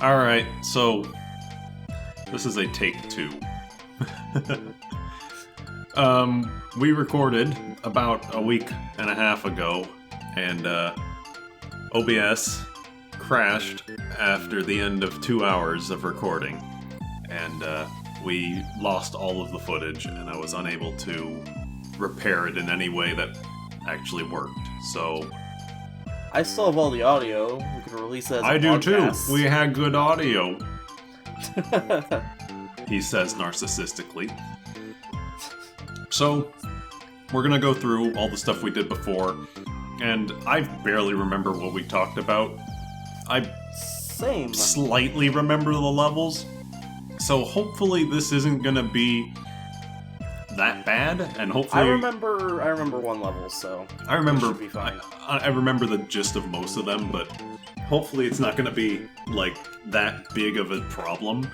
Alright, so this is a take 2. We recorded about a week and a half ago, and OBS crashed after the end of 2 hours of recording, and we lost all of the footage, and I was unable to repair it in any way that actually worked, so... I still have all the audio. We can release it as a I do podcast. too. We had good audio. He says narcissistically. So, we're gonna go through all the stuff we did before, and I barely remember what we talked about. I Same. slightly remember the levels, so hopefully this isn't gonna be that bad, and hopefully... I remember one level, so... I remember... It should be fine. I remember the gist of most of them, but hopefully it's not gonna be, like, that big of a problem.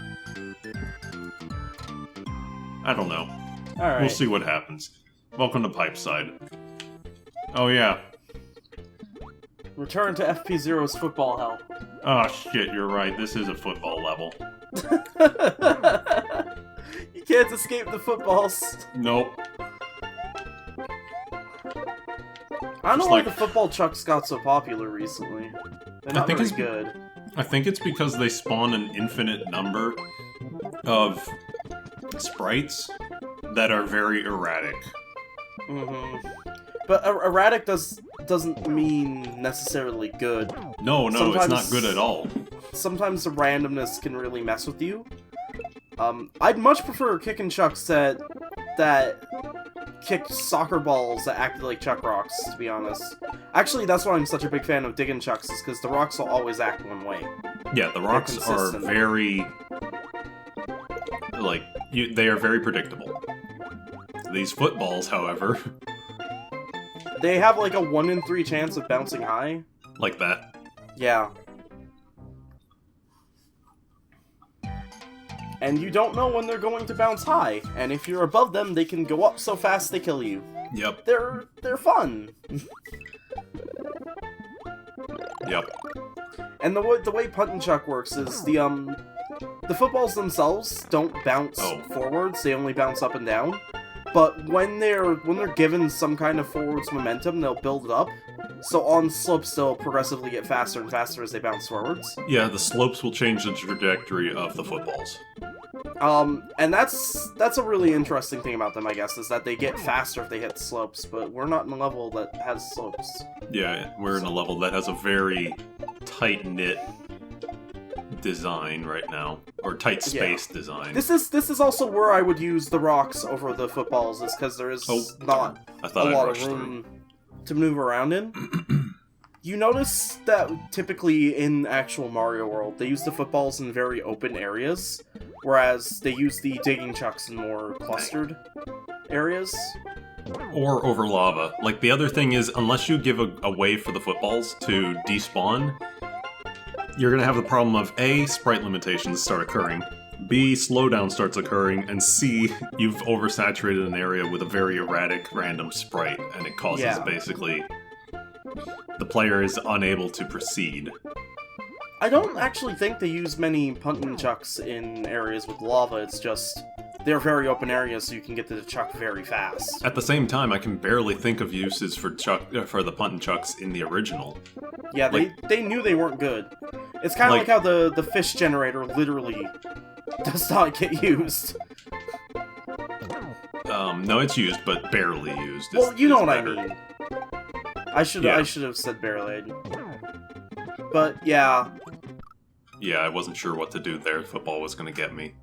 I don't know. Alright. We'll see what happens. Welcome to PIPESIDE. Oh yeah. Return to FPzero's football hell. Oh shit, you're right. This is a football level. You can't escape the footballs. Nope. I don't know Just why like- the football chucks got so popular recently. They're not think very it's- good. I think it's because they spawn an infinite number of sprites that are very erratic. Mm-hmm. But erratic doesn't mean necessarily good. No, it's Sometimes- not good at all. Sometimes the randomness can really mess with you. I'd much prefer kicking chucks that kicked soccer balls that acted like chuck rocks, to be honest. Actually, that's why I'm such a big fan of digging chucks, is because the rocks will always act one way. Yeah, the rocks are consistent. very... like, they are very predictable. These footballs, however, They have like a 1 in 3 chance of bouncing high. like that. Yeah. And you don't know when they're going to bounce high, and if you're above them, they can go up so fast they kill you. Yep, They're fun. yep. And the way Puntin Chuck works is the footballs themselves don't bounce forwards; they only bounce up and down. But when they're given some kind of forwards momentum, they'll build it up. So on slopes, they'll progressively get faster and faster as they bounce forwards. Yeah, the slopes will change the trajectory of the footballs. And that's a really interesting thing about them, I guess, is that they get faster if they hit slopes. But we're not in a level that has slopes. Yeah, we're in a level that has a very tight-knit design right now, or tight space design. This is also where I would use the rocks over the footballs, is because there is not I a thought I lot of rushed room to maneuver around in. You notice that typically in actual Mario World, they use the footballs in very open areas, whereas they use the digging chucks in more clustered areas. Or over lava. Like, the other thing is, unless you give a way for the footballs to despawn, you're gonna have the problem of A, sprite limitations start occurring, B, slowdown starts occurring, and C, you've oversaturated an area with a very erratic random sprite, and it causes basically the player is unable to proceed. I don't actually think they use many Puntin Chucks in areas with lava, it's just they're very open areas so you can get to the chuck very fast. At the same time, I can barely think of uses for the Puntin Chucks in the original. Yeah, they knew they weren't good. It's kind of like how the fish generator literally does not get used. No, it's used, but barely used. Well, you know what better. I mean. I should have said barely. But yeah. Yeah, I wasn't sure what to do there. Football was going to get me.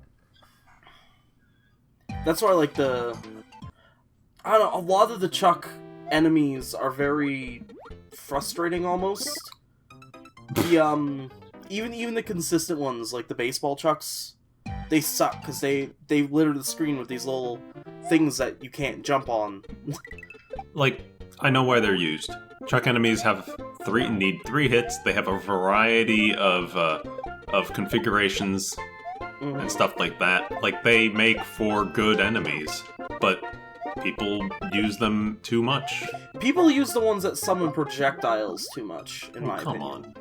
That's why, like, I don't know, a lot of the Chuck enemies are very frustrating, almost. The, even the consistent ones, like the baseball Chucks, they suck, because they litter the screen with these little things that you can't jump on. Like, I know why they're used. Chuck enemies need 3 hits, they have a variety of configurations, and stuff like that. Like, they make for good enemies, but people use them too much. People use the ones that summon projectiles too much, in my opinion. On.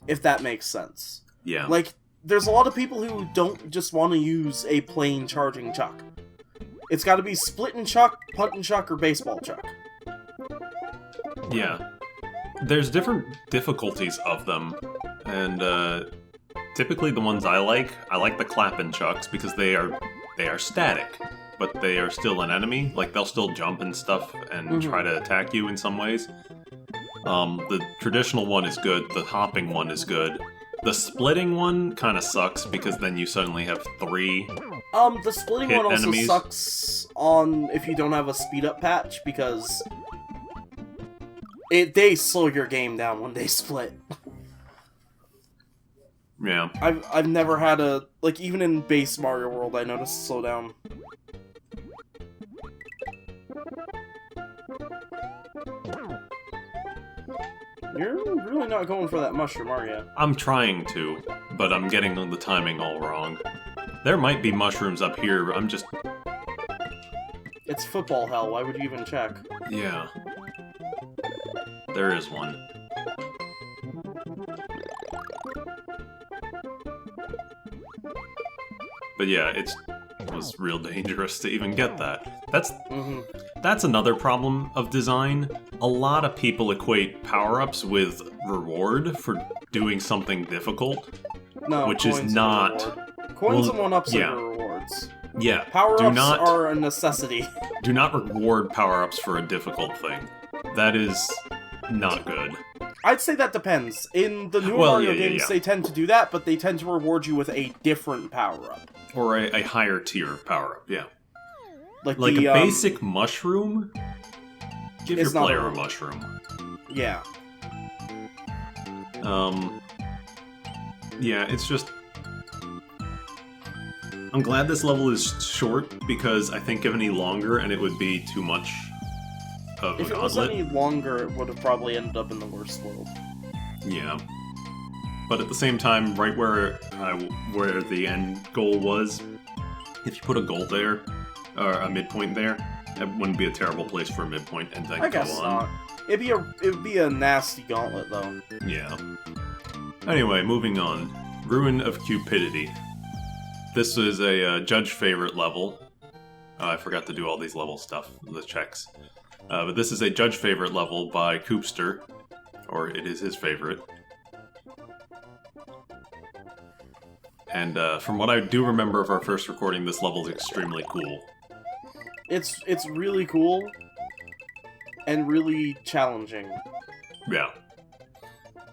If that makes sense. Yeah. Like, there's a lot of people who don't just want to use a plain charging Chuck. It's got to be Splittin' Chuck, Puntin' Chuck, or Baseball Chuck. Yeah. There's different difficulties of them, and typically the ones I like the Clappin' Chucks because they are static, but they are still an enemy. Like, they'll still jump and stuff and try to attack you in some ways. The traditional one is good, the hopping one is good. The splitting one kind of sucks because then you suddenly have 3 the splitting one also enemies. sucks on if you don't have a speed up patch because they slow your game down when they split. Yeah. I've never had a, like, even in base Mario World I noticed a slowdown. You're really not going for that mushroom, are you? I'm trying to, but I'm getting the timing all wrong. There might be mushrooms up here, but I'm just... It's football hell, why would you even check? Yeah. There is one. But yeah, it was real dangerous to even get that. That's another problem of design. A lot of people equate power-ups with reward for doing something difficult, No, which is not... Coins Well, and one-ups yeah. are rewards. Yeah, Power-ups are a necessity. do not reward power-ups for a difficult thing. That is not good. I'd say that depends. In the new Well, Mario yeah, games, they tend to do that, but they tend to reward you with a different power-up. Or a higher tier power-up, yeah. Like Like the, a basic mushroom? Give your It's not player a a reward. mushroom. Yeah. Yeah, it's just... I'm glad this level is short, because I think if any longer, and it would be too much of If a it was gauntlet. any longer, it would have probably ended up in the worst world. Yeah. But at the same time, right where the end goal was, if you put a goal there, or a midpoint there, that wouldn't be a terrible place for a midpoint, and then I go guess on. not. It'd be a nasty gauntlet, though. Yeah. Anyway, moving on. Ruin of Cupidity. This is a judge favorite level. I forgot to do all these level stuff, the checks. But this is a judge favorite level by Coopster, or it is his favorite. And from what I do remember of our first recording, this level is extremely cool. It's really cool and really challenging. Yeah.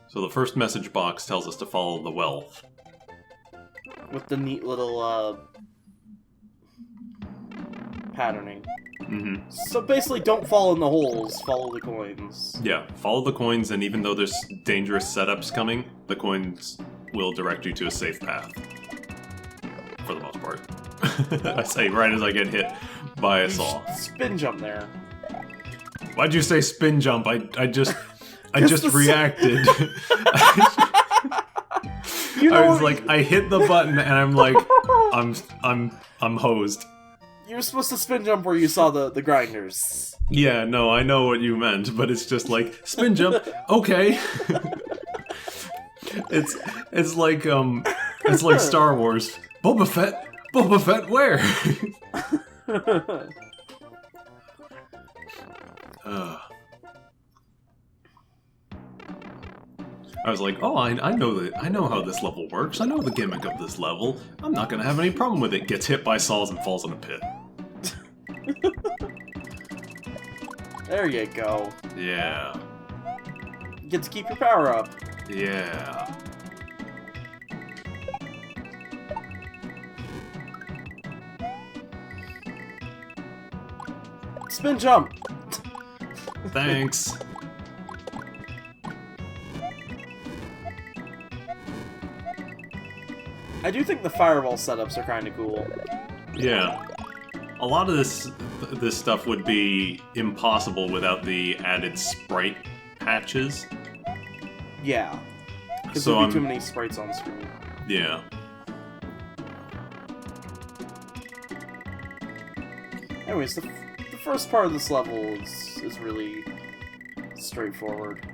So the first message box tells us to follow the wealth. With the neat little, patterning. Mm-hmm. So basically, don't fall in the holes, follow the coins. Yeah, follow the coins, and even though there's dangerous setups coming, the coins will direct you to a safe path. For the most part. I say right as I get hit by a saw. Spin jump there. Why'd you say spin jump? I just the reacted. You know I was what- like, I hit the button, and I'm like, I'm hosed. You were supposed to spin jump where you saw the grinders. Yeah, no, I know what you meant, but it's just like spin jump. Okay. it's like Star Wars. Boba Fett, where? I was like, oh, I know how this level works. I know the gimmick of this level. I'm not gonna have any problem with it. Gets hit by saws and falls in a pit. There you go. Yeah. You get to keep your power up. Yeah. Spin jump! Thanks. I do think the fireball setups are kind of cool. Yeah. A lot of this stuff would be impossible without the added sprite patches. Yeah. Because So there'd be too many sprites on screen. Yeah. Anyways, the first part of this level is really straightforward.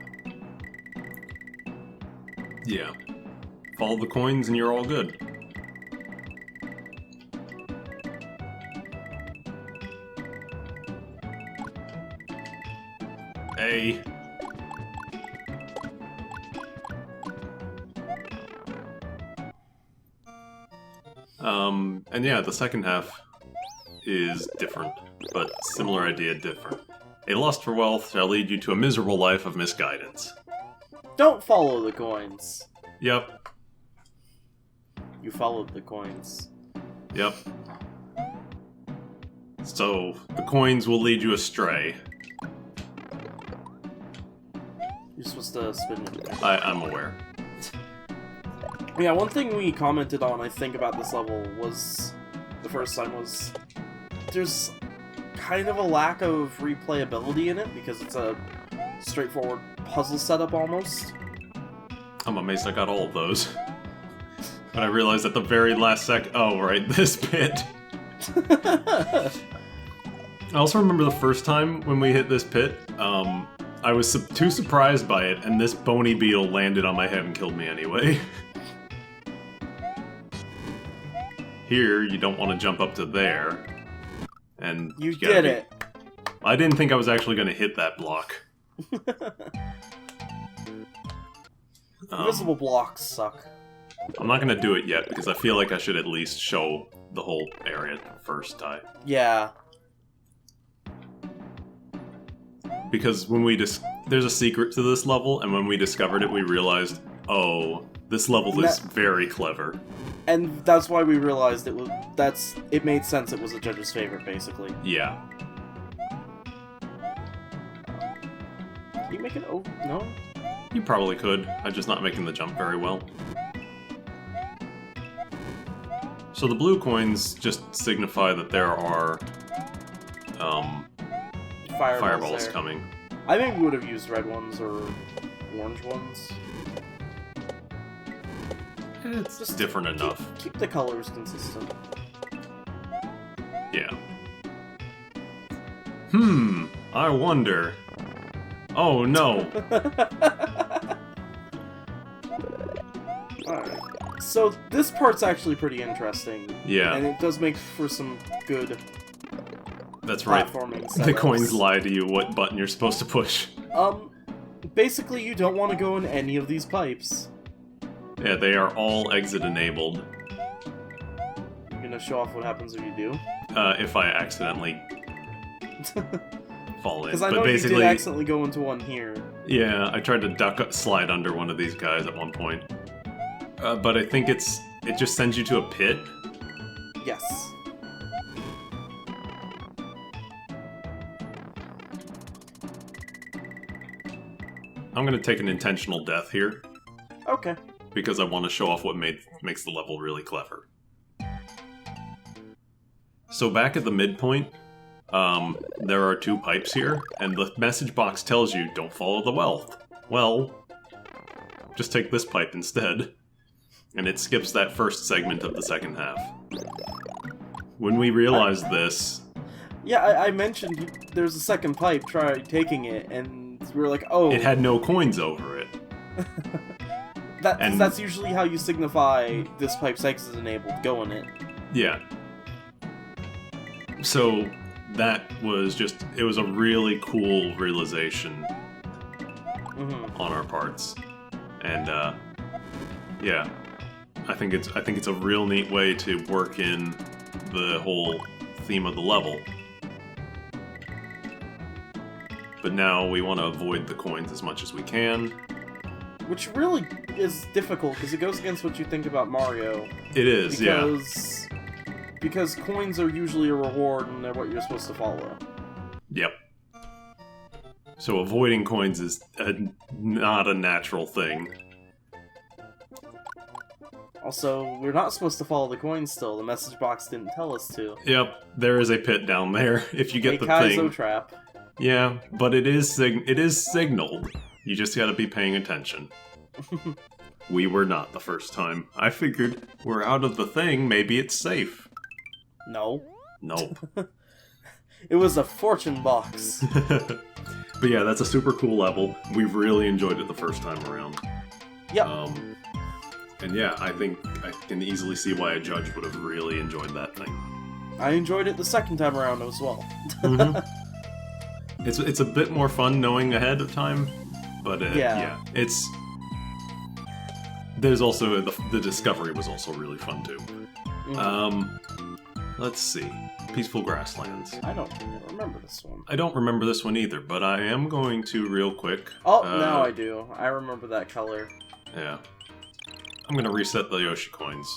Yeah. Follow the coins and you're all good. A. And yeah, the second half is different, but similar idea, different. A lust for wealth shall lead you to a miserable life of misguidance. Don't follow the coins. Yep. You followed the coins. Yep. So, the coins will lead you astray. You're supposed to spin it. I'm aware. Yeah, one thing we commented on, I think, about this level was... the first time was... there's kind of a lack of replayability in it, because it's a straightforward puzzle setup, almost. I'm amazed I got all of those. But I realized at the very last oh, right, this pit. I also remember the first time when we hit this pit, I was too surprised by it, and this bony beetle landed on my head and killed me anyway. Here, you don't want to jump up to there. And you did it. I didn't think I was actually going to hit that block. Invisible blocks suck. I'm not going to do it yet, because I feel like I should at least show the whole area first. Yeah. Because when we there's a secret to this level, and when we discovered it, we realized, oh, this level is very clever. And that's why we realized it made sense it was a judge's favorite, basically. Yeah. Can you make it? Oh, no? You probably could. I'm just not making the jump very well. So the blue coins just signify that there are fireballs coming. I think we would have used red ones or orange ones. It's just different enough. Keep the colors consistent. Yeah. I wonder. Oh no. Alright. So this part's actually pretty interesting. Yeah. And it does make for some good That's right. platforming The setups. coins lie to you what button you're supposed to push. Basically you don't want to go in any of these pipes. Yeah, they are all exit enabled. You're gonna show off what happens if you do? If I accidentally fall in. Because I know you did accidentally go into one here. Yeah, I tried to slide under one of these guys at one point. But I think it just sends you to a pit. Yes. I'm gonna take an intentional death here. Okay. Because I want to show off what makes the level really clever. So back at the midpoint, there are two pipes here, and the message box tells you, don't follow the wealth. Well, just take this pipe instead. And it skips that first segment of the second half. When we realized this... Yeah, I mentioned there's a second pipe, try taking it, and we were like, oh... It had no coins over it. That's usually how you signify this pipe's exit enabled, go in it. Yeah. So, that was just... It was a really cool realization on our parts. And, yeah. I think it's a real neat way to work in the whole theme of the level. But now we want to avoid the coins as much as we can. Which really is difficult, because it goes against what you think about Mario. It is, yeah. Because coins are usually a reward, and they're what you're supposed to follow. Yep. So avoiding coins is not a natural thing. Also, we're not supposed to follow the coins still. The message box didn't tell us to. Yep, there is a pit down there if you get the thing. Kaizo trap. Yeah, but it is signaled. You just gotta be paying attention. We were not the first time. I figured we're out of the thing, maybe it's safe. No. Nope. It was a fortune box. But yeah, that's a super cool level. We really enjoyed it the first time around. Yep. And yeah, I think I can easily see why a judge would have really enjoyed that thing. I enjoyed it the second time around as well. It's a bit more fun knowing ahead of time, but yeah, it's... There's also... The discovery was also really fun, too. Let's see. Peaceful Grasslands. I don't remember this one. I don't remember this one either, but I am going to real quick... Oh, now I do. I remember that color. Yeah. I'm going to reset the Yoshi coins,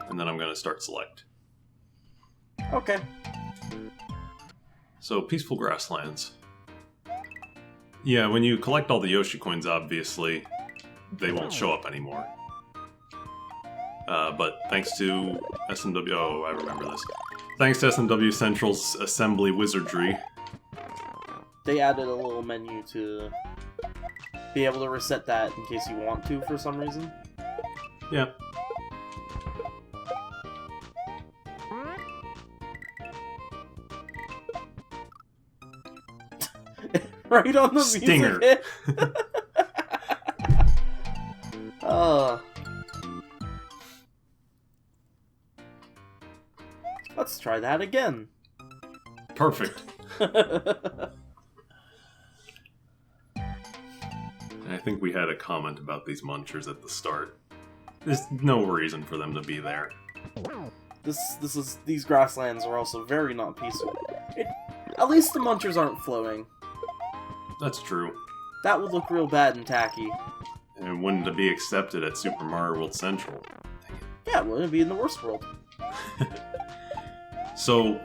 and then I'm going to start select. Okay. So, Peaceful Grasslands. Yeah, when you collect all the Yoshi coins, obviously, they won't show up anymore. But thanks to SMW... Oh, I remember this. Thanks to SMW Central's assembly wizardry. They added a little menu to be able to reset that in case you want to for some reason. Yeah. Right on the Stinger. music hit. Let's try that again. Perfect. I think we had a comment about these munchers at the start. There's no reason for them to be there. These grasslands are also very not peaceful. At least the munchers aren't flowing. That's true. That would look real bad and tacky. And it wouldn't be accepted at Super Mario World Central. Yeah, it wouldn't be in the worst world. So...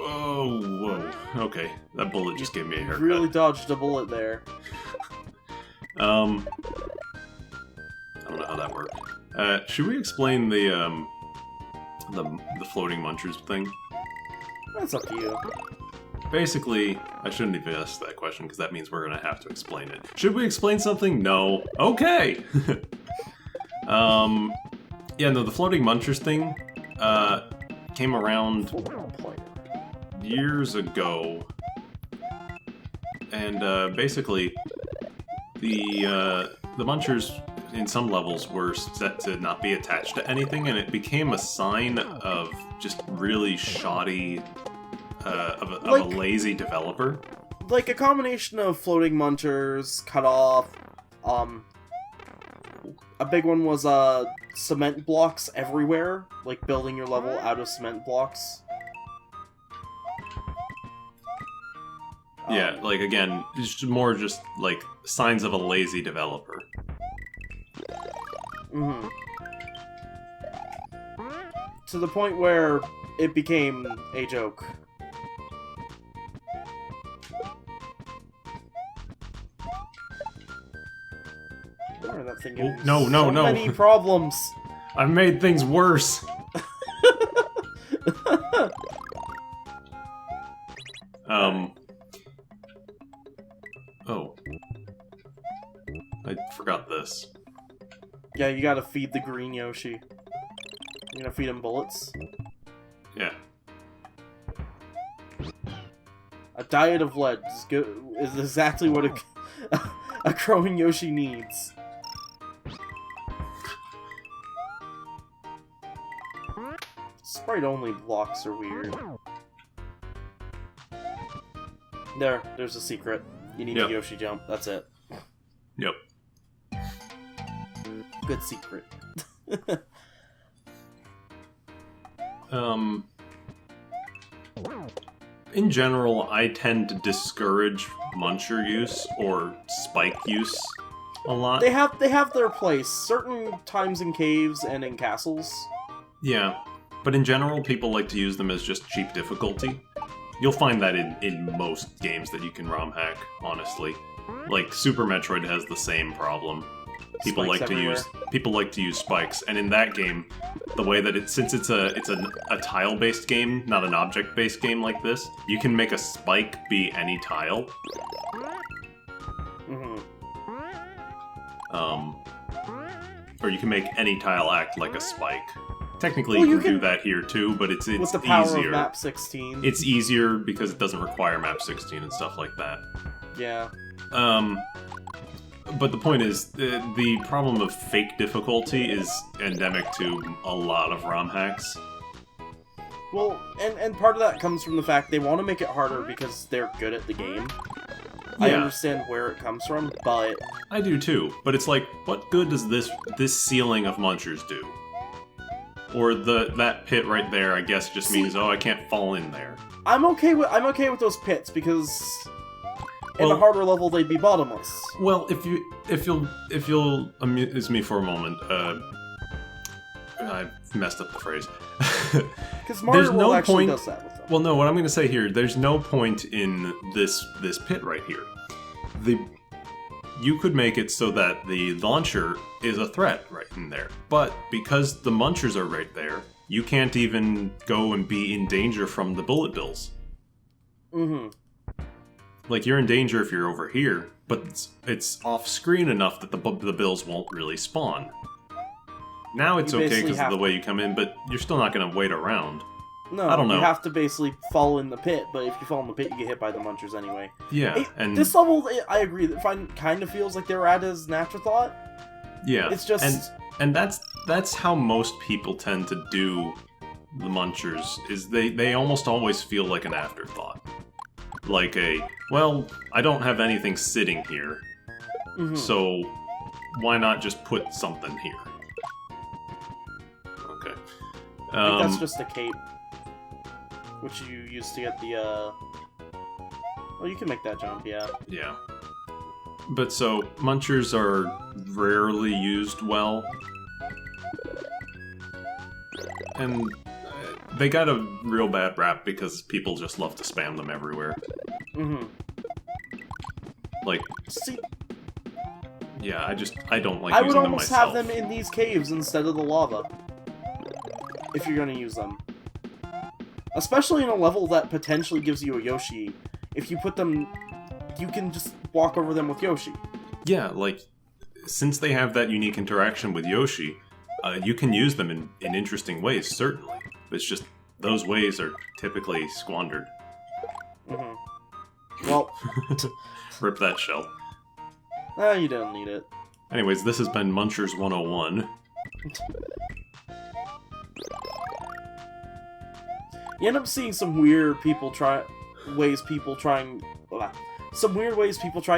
Oh, whoa. Okay, that bullet just gave me a haircut. Really dodged a bullet there. I don't know how that worked. Should we explain the floating munchers thing? That's up to you. Basically, I shouldn't even ask that question, because that means we're gonna have to explain it. Should we explain something? No. Okay! Yeah, no, the floating munchers thing, came around years ago, and, basically, the munchers in some levels were set to not be attached to anything, and it became a sign of just really shoddy, of a lazy developer. Like a combination of floating munchers, cut off, a big one was, cement blocks everywhere, like building your level out of cement blocks. Yeah, like, again, it's more just, like, signs of a lazy developer. Mm-hmm. To the point where it became a joke. That thing gives no, so many problems. I've made things worse. Oh. I forgot this. Yeah, you gotta feed the green Yoshi. You gonna feed him bullets? Yeah. A diet of lead is exactly what a growing Yoshi needs. Sprite-only blocks are weird. There's a secret. You need a Yoshi jump, that's it. Yep. Good secret. In general, I tend to discourage muncher use or spike use a lot. They have their place, certain times in caves and in castles. Yeah, but in general, people like to use them as just cheap difficulty. You'll find that in most games that you can ROM hack, honestly. Like, Super Metroid has the same problem. People like to use spikes, and in that game, the way that since it's a tile-based game, not an object-based game like this, you can make a spike be any tile. Mm-hmm. Or you can make any tile act like a spike. Technically, Well, you you can do can- that here too, but it's with the power easier. of map 16. It's easier because it doesn't require map 16 and stuff like that. Yeah. But the point is, the problem of fake difficulty is endemic to a lot of ROM hacks. Well, and part of that comes from the fact they want to make it harder because they're good at the game. I Yeah. understand where it comes from, but I do too, but it's like, what good does this ceiling of munchers do? Or that pit right there, I guess, just means, oh, I can't fall in there. I'm okay with those pits because in a Well- harder level they'd be bottomless. Well, if you'll amuse me for a moment, I messed up the phrase. Because Mario There's World no actually point- does that with them. Well, no, what I'm going to say here, there's no point in this pit right here. You could make it so that the launcher is a threat right in there, but because the munchers are right there, you can't even go and be in danger from the bullet bills. Mm-hmm. Like, you're in danger if you're over here, but it's off-screen enough that the bills won't really spawn. Now it's You okay basically because of have the to- way you come in, but you're still not going to wait around. No, I don't know. you have to basically fall in the pit, but if you fall in the pit, you get hit by the munchers anyway. Yeah, and This level, I agree, kind of feels like they were at as an afterthought. yeah, It's just... and that's how most people tend to do the munchers. Is they almost always feel like an afterthought, like well, I don't have anything sitting here, Mhm. so why not just put something here? Okay. I think that's just a cape, which you use to get the, Oh, you can make that jump, yeah. Yeah. But so, munchers are rarely used well. And they got a real bad rap because people just love to spam them everywhere. Mm-hmm. Like, See, yeah, I don't like I using would them almost myself. have them in these caves instead of the lava. If you're gonna use them. Especially in a level that potentially gives you a Yoshi. If you put them... You can just walk over them with Yoshi. Yeah, like, since they have that unique interaction with Yoshi, you can use them in interesting ways, certainly. It's just, those ways are typically squandered. Mm-hmm. Well, Rip that shell. you don't need it. Anyways, this has been Munchers 101. You end up seeing some weird people try to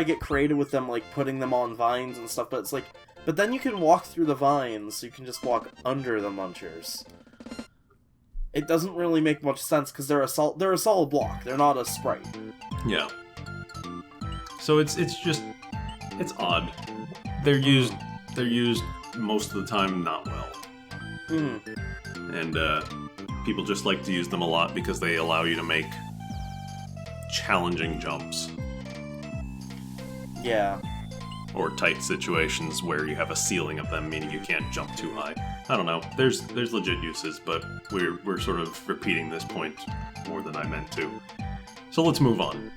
get creative with them, like putting them on vines and stuff, but it's like, but then you can walk through the vines, so you can just walk under the munchers. It doesn't really make much sense, because they're a solid block, they're not a sprite. Yeah. So it's odd. They're used most of the time not well. Mm-hmm. And people just like to use them a lot because they allow you to make challenging jumps. Yeah. Or tight situations where you have a ceiling of them, meaning you can't jump too high. I don't know. There's legit uses, but we're sort of repeating this point more than I meant to. So let's move on.